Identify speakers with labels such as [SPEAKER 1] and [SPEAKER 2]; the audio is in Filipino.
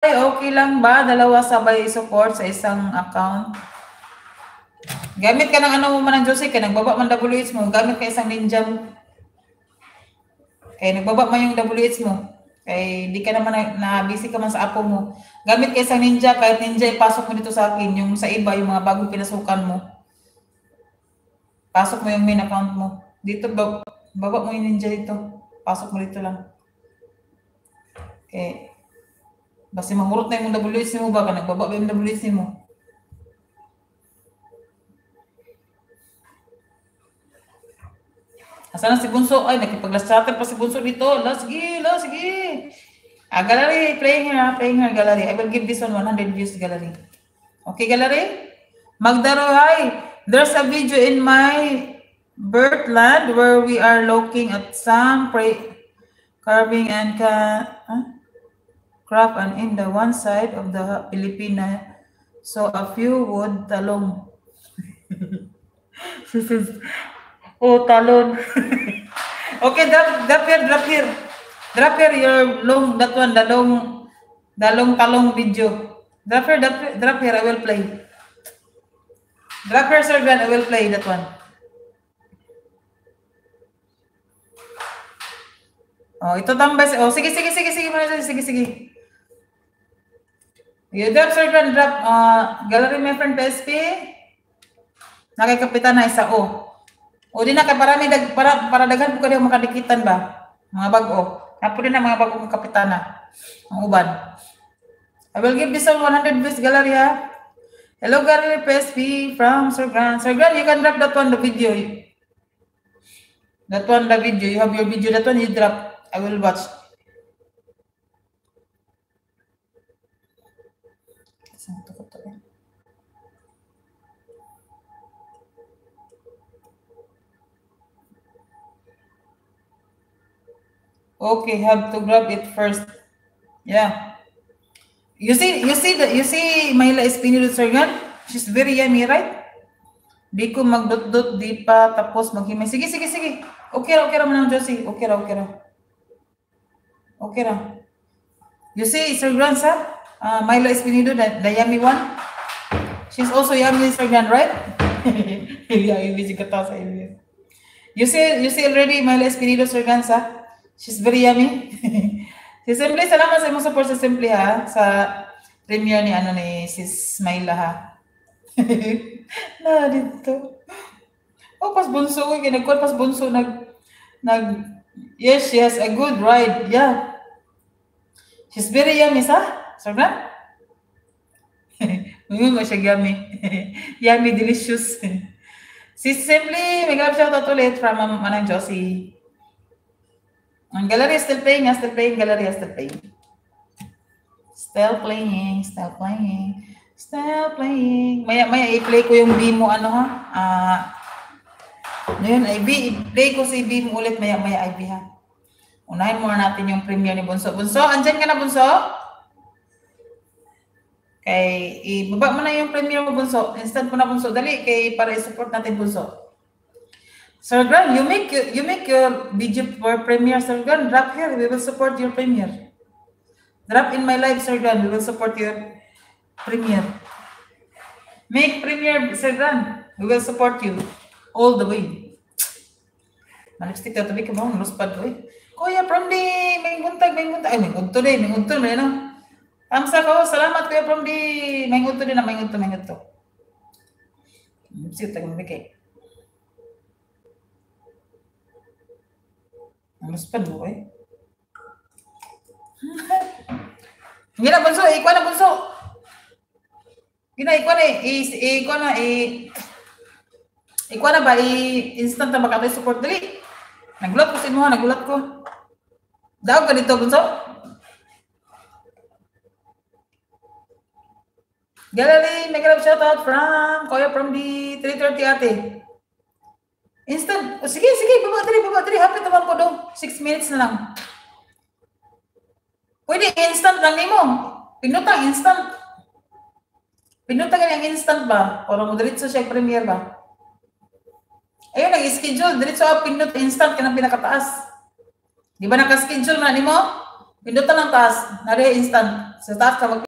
[SPEAKER 1] okay lang ba? Dalawa sabay support sa isang account? Gamit ka ng ano mo man ng Josie, kaya nagbaba man WH mo. Gamit ka isang ninja mo. Kaya nagbaba man yung WH mo. Kaya di ka naman na busy ka man sa apo mo. Gamit ka isang ninja, kahit ninja ipasok mo dito sa akin. Yung sa iba, yung mga bagong pinasukan mo. Pasok mo yung main account mo. Dito, baba mo yung ninja dito. Pasok mo dito lang. Okay. Basta mahurot na yung WH mo ba? Nagbaba ba yung WH mo? Asan na si Bunso? Ay, nakipaglastrater pa si Bunso dito. Sige. Gallery, playing here, gallery. I will give this one 100 views, gallery. Okay, gallery? Magdaro, hi. There's a video in my birthland where we are looking at some carving and craft and in the one side of the Filipina. So a few wood talong. Oh, talon. Okay, drop here. Drop here your long, that one, the long talong video. Drop here, I will play. Drop here, Sir Glenn, I will play that one. Oh, ito tambay. Oh, sige. You drop, Sir Glenn, drop. Gallery, my friend, PSP. Nakikapitan na isa, oh. O di na kay para daghan po kayo makadikitan ba? Mga bago. Napo din na mga bagong kapitana. Ang uban. I will give this one 100 views, gallery ha. Hello, gallery PSP from Sir Gran. Sir Gran, you can drop that one, the video. That one, the video. You have your video. That one, you drop. I will watch. Okay, have to grab it first. Yeah. You see Mayla Espinillo, Sir Gan? She's very yummy, right? Di ko magdot-dot, di pa tapos maghimay. Sige. Okay ra man ang Josie. Okay ra. You see, Sir Gran, sa? Mayla Espinillo, the yummy one. She's also yummy, Sir Gan, right? Yeah, busy ka ta sa iyo. You see already Mayla Espinillo, Sir Gan, sa? She's very yummy. Si Simply, salamat sa imong support sa Simply ha. Sa premiere ni Sis Mayla ha. Na dito. Oh, pas bunso ko ginagkuan pas bunso yes, she has a good ride. Yeah. She's very yummy sa. Sarap. Mo siya yummy. Yummy, delicious. Si Simply, may grab shout out ulit from Manang Josie. Ang gallery is still playing, gallery is still playing. Still playing. Maya i-play ko yung Bimo ano ha. Ngayon, i-play ko si Bimo ulit maya IB ha. Unahin muna natin yung premiere ni Bunso. Bunso, andyan ka na Bunso? Kay ibaba mo na yung premiere mo Bunso. Instant mo na Bunso. Dali kay para i-support natin Bunso. Sir Gran, you make your video for premiere, Sir Gran. Drop here, we will support your premiere. Drop in my live, Sir Gran. We will support your premiere. Make premiere, Sir Gran. We will support you all the way. Malipstick na tabi ka ba? Luspad ko eh. Kuya, from the may guntag. Ay, may gunto na no? Tamsa ko, salamat Kuya from the may gunto din na may gunto. Sige, tagang bigay. Ang luspad mo eh. Hindi na Bunso, ikuha na Bunso. Ikuha na ba? Instant na makatay support. Dali. Nagulat ko sa inyo ha, nagulat ko. Daog ka dito Bunso. Gallery, may grab shoutout from Kuya from the 330 ate. Instant. Oh, sige, baba dali. Hapit naman ko daw. 6 minutes na lang. Pwede instant lang nimo. Pinutang instant. Pinutang yung instant ba? O mo diretso siya premiere ba? Ayun, nag-schedule. Diretso pinut instant ka ng pinakataas. Di ba naka-schedule na nimo? Pindutan lang taas. Nari instant. Sa taas ka